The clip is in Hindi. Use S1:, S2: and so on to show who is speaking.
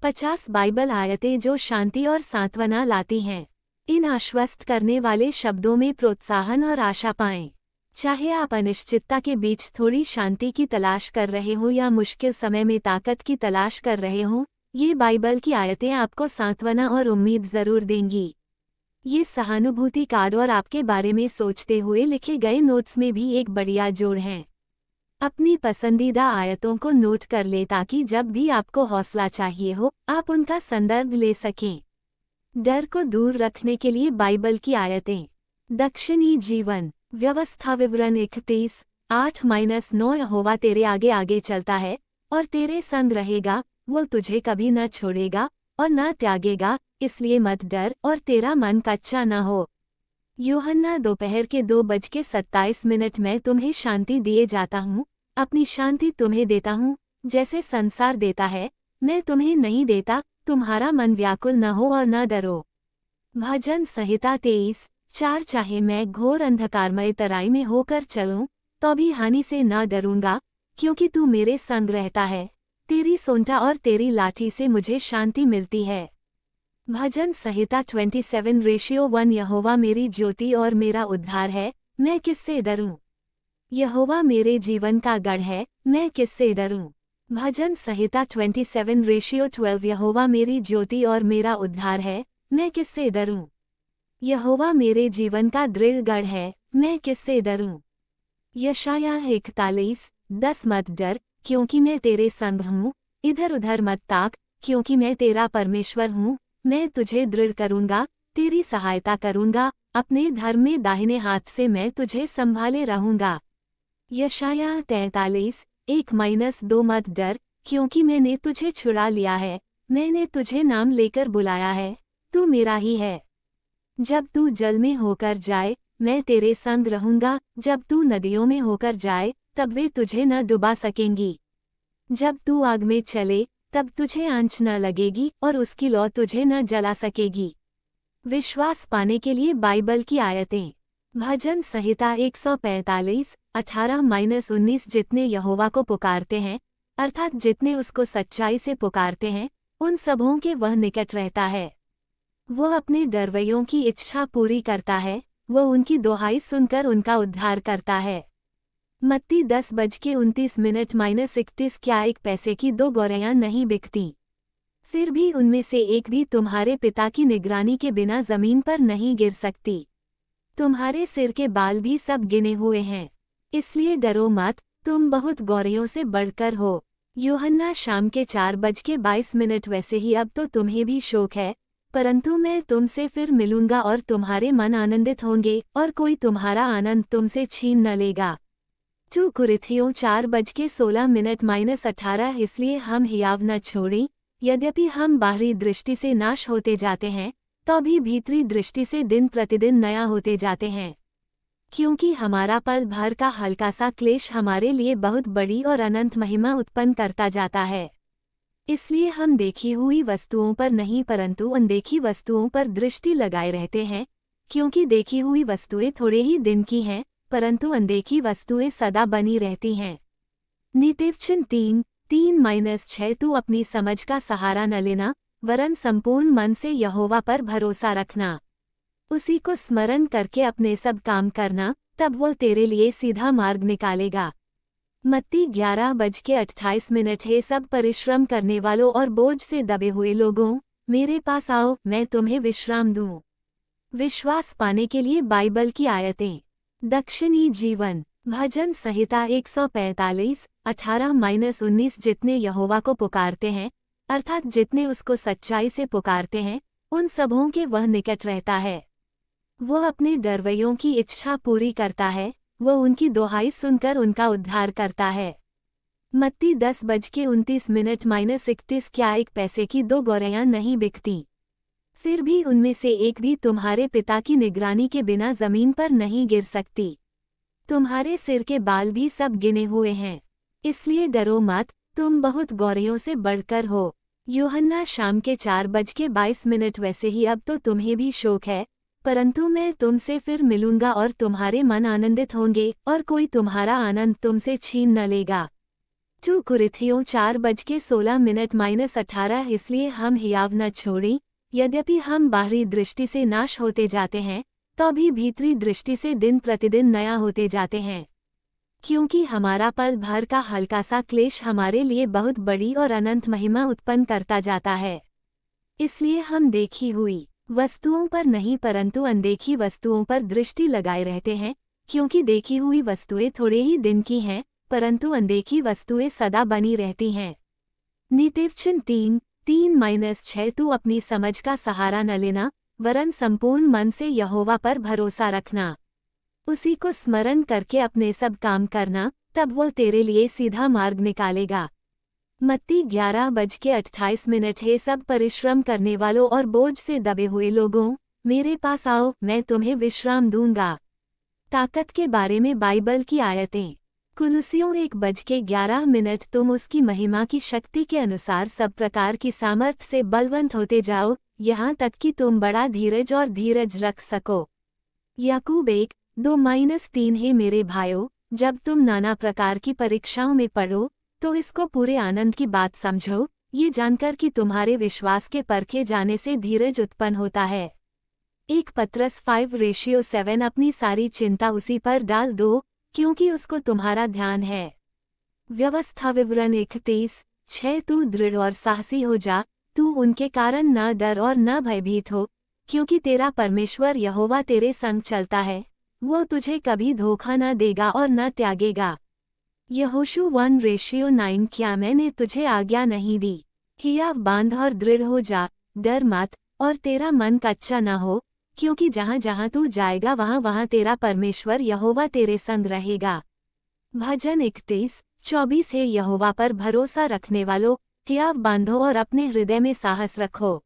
S1: 50 बाइबल आयतें जो शांति और सांत्वना लाती हैं। इन आश्वस्त करने वाले शब्दों में प्रोत्साहन और आशा पाएं। चाहे आप अनिश्चितता के बीच थोड़ी शांति की तलाश कर रहे हो या मुश्किल समय में ताकत की तलाश कर रहे हो, ये बाइबल की आयतें आपको सांत्वना और उम्मीद जरूर देंगी। ये सहानुभूति कार्ड और आपके बारे में सोचते हुए लिखे गए नोट्स में भी एक बढ़िया जोड़ हैं। अपनी पसंदीदा आयतों को नोट कर ले ताकि जब भी आपको हौसला चाहिए हो, आप उनका संदर्भ ले सकें। डर को दूर रखने के लिए बाइबल की आयतें। दक्षिणी जीवन व्यवस्था विवरण 31:8-9 यहोवा तेरे आगे आगे चलता है और तेरे संग रहेगा, वो तुझे कभी न छोड़ेगा और न त्यागेगा, इसलिए मत डर और तेरा मन कच्चा न हो। यूहन्ना दोपहर के 2:27 मैं तुम्हें शांति दिए जाता हूँ, अपनी शांति तुम्हें देता हूँ, जैसे संसार देता है मैं तुम्हें नहीं देता, तुम्हारा मन व्याकुल न हो और न डरो। भजन संहिता 23:4 चाहे मैं घोर अंधकारमय तराई में होकर चलूं, तो भी हानि से न डरूंगा, क्योंकि तू मेरे संग रहता है, तेरी सोंटा और तेरी लाठी से मुझे शांति मिलती है। भजन संहिता 27:1 यहोवा मेरी ज्योति और मेरा उद्धार है, मैं किससे डरूं। यहोवा मेरे जीवन का गढ़ है, मैं किससे डरूं। भजन संहिता 27:12 यहोवा मेरी ज्योति और मेरा उद्धार है, मैं किससे डरूं। यहोवा मेरे जीवन का दृढ़ गढ़ है, मैं किससे डरूं। यशायाह 41:10 मत डर, क्योंकि मैं तेरे संग हूँ, इधर उधर मत ताक, क्योंकि मैं तेरा परमेश्वर हूँ, मैं तुझे दृढ़ करूँगा, तेरी सहायता करूँगा, अपने धर्म में दाहिने हाथ से मैं तुझे संभाले रहूँगा। यशायाह 43:1-2 मत डर, क्योंकि मैंने तुझे छुड़ा लिया है, मैंने तुझे नाम लेकर बुलाया है, तू मेरा ही है। जब तू जल में होकर जाए, मैं तेरे संग रहूँगा, जब तू नदियों में होकर जाए, तब वे तुझे न डुबा सकेंगी। जब तू आग में चले, तब तुझे आंच न लगेगी और उसकी लौ तुझे न जला सकेगी। विश्वास पाने के लिए बाइबल की आयतें। भजन संहिता 145:18-19 जितने यहोवा को पुकारते हैं, अर्थात जितने उसको सच्चाई से पुकारते हैं, उन सबों के वह निकट रहता है। वो अपने डरवैयों की इच्छा पूरी करता है, वो उनकी दुहाई सुनकर उनका उद्धार करता है। मत्ती 10:29-31 क्या 1 पैसे की 2 गौरैयां नहीं बिकती? फिर भी उनमें से एक भी तुम्हारे पिता की निगरानी के बिना जमीन पर नहीं गिर सकती। तुम्हारे सिर के बाल भी सब गिने हुए हैं, इसलिए डरो मत, तुम बहुत गौरैयों से बढ़कर हो। यूहन्ना शाम के 4:22 वैसे ही अब तो तुम्हें भी शोक है, परंतु मैं तुमसे फिर मिलूंगा और तुम्हारे मन आनंदित होंगे और कोई तुम्हारा आनंद तुमसे छीन न लेगा। 2 कुरिन्थियों 4:16-18 इसलिए हम हियाव न छोड़ें, यद्यपि हम बाहरी दृष्टि से नाश होते जाते हैं, तो भी भीतरी दृष्टि से दिन प्रतिदिन नया होते जाते हैं। क्योंकि हमारा पल भर का हल्का सा क्लेश हमारे लिए बहुत बड़ी और अनंत महिमा उत्पन्न करता जाता है। इसलिए हम देखी हुई वस्तुओं पर नहीं परंतु अनदेखी वस्तुओं पर दृष्टि लगाए रहते हैं, क्योंकि देखी हुई वस्तुएं थोड़े ही दिन की हैं, परंतु अनदेखी वस्तुएं सदा बनी रहती हैं। नीतिवचन 3:3-6 तू अपनी समझ का सहारा न लेना, वरन संपूर्ण मन से यहोवा पर भरोसा रखना। उसी को स्मरण करके अपने सब काम करना, तब वो तेरे लिए सीधा मार्ग निकालेगा। मत्ती 11:28 हे सब परिश्रम करने वालों और बोझ से दबे हुए लोगों, मेरे पास आओ, मैं तुम्हें विश्राम दूं। विश्वास पाने के लिए बाइबल की आयतें। दक्षिणी जीवन भजन संहिता 145:18-19 जितने यहोवा को पुकारते हैं, अर्थात जितने उसको सच्चाई से पुकारते हैं, उन सबों के वह निकट रहता है। वो अपने डरवैयों की इच्छा पूरी करता है, वो उनकी दुहाई सुनकर उनका उद्धार करता है। मत्ती 10:29-31 क्या 1 पैसे की 2 गौरैयां नहीं बिकती? फिर भी उनमें से एक भी तुम्हारे पिता की निगरानी के बिना जमीन पर नहीं गिर सकती। तुम्हारे सिर के बाल भी सब गिने हुए हैं, इसलिए डरो मत, तुम बहुत गौरैयों से बढ़कर हो। यूहन्ना शाम के 4:22 वैसे ही अब तो तुम्हें भी शोक है, परंतु मैं तुमसे फिर मिलूंगा और तुम्हारे मन आनंदित होंगे और कोई तुम्हारा आनंद तुमसे छीन न लेगा। 2 कुरिन्थियों 4:16 - 18। इसलिए हम हियाव न छोड़ें, यद्यपि हम बाहरी दृष्टि से नाश होते जाते हैं, तो भी भीतरी दृष्टि से दिन प्रतिदिन नया होते जाते हैं। क्योंकि हमारा पल भर का हल्का सा क्लेश हमारे लिए बहुत बड़ी और अनंत महिमा उत्पन्न करता जाता है। इसलिए हम देखी हुई वस्तुओं पर नहीं परंतु अनदेखी वस्तुओं पर दृष्टि लगाए रहते हैं, क्योंकि देखी हुई वस्तुएं थोड़े ही दिन की हैं, परंतु अनदेखी वस्तुएं सदा बनी रहती हैं। नीतिवचन 3:3-6 तू अपनी समझ का सहारा न लेना, वरन संपूर्ण मन से यहोवा पर भरोसा रखना। उसी को स्मरण करके अपने सब काम करना, तब वो तेरे लिए सीधा मार्ग निकालेगा। मत्ती 11:28। हे सब परिश्रम करने वालों और बोझ से दबे हुए लोगों, मेरे पास आओ, मैं तुम्हें विश्राम दूंगा। ताकत के बारे में बाइबल की आयतें। कुलुस्सियों 1:11। तुम उसकी महिमा की शक्ति के अनुसार सब प्रकार की सामर्थ से बलवंत होते जाओ, यहाँ तक कि तुम बड़ा धीरज और धीरज रख सको। याकूब 1:2-3। हे मेरे भाइयों, जब तुम नाना प्रकार की परीक्षाओं में पड़ो, तो इसको पूरे आनंद की बात समझो, ये जानकर कि तुम्हारे विश्वास के परखे जाने से धीरज उत्पन्न होता है। 1 पत्रस 5:7। अपनी सारी चिंता उसी पर डाल दो, क्योंकि उसको तुम्हारा ध्यान है। व्यवस्था विवरण 31:6। तू दृढ़ और साहसी हो जा, तू उनके कारण न डर और न भयभीत हो, क्योंकि तेरा परमेश्वर यहोवा तेरे संग चलता है, वो तुझे कभी धोखा न देगा और न त्यागेगा। यहोशू 1:9। क्या मैंने तुझे आज्ञा नहीं दी? हियाव बांध और दृढ़ हो जा, डर मत, और तेरा मन कच्चा न हो, क्योंकि जहाँ जहाँ तू जाएगा वहाँ वहाँ तेरा परमेश्वर यहोवा तेरे संग रहेगा। भजन 31:24। हे यहोवा पर भरोसा रखने वालों, हियाव बांधो और अपने हृदय में साहस रखो।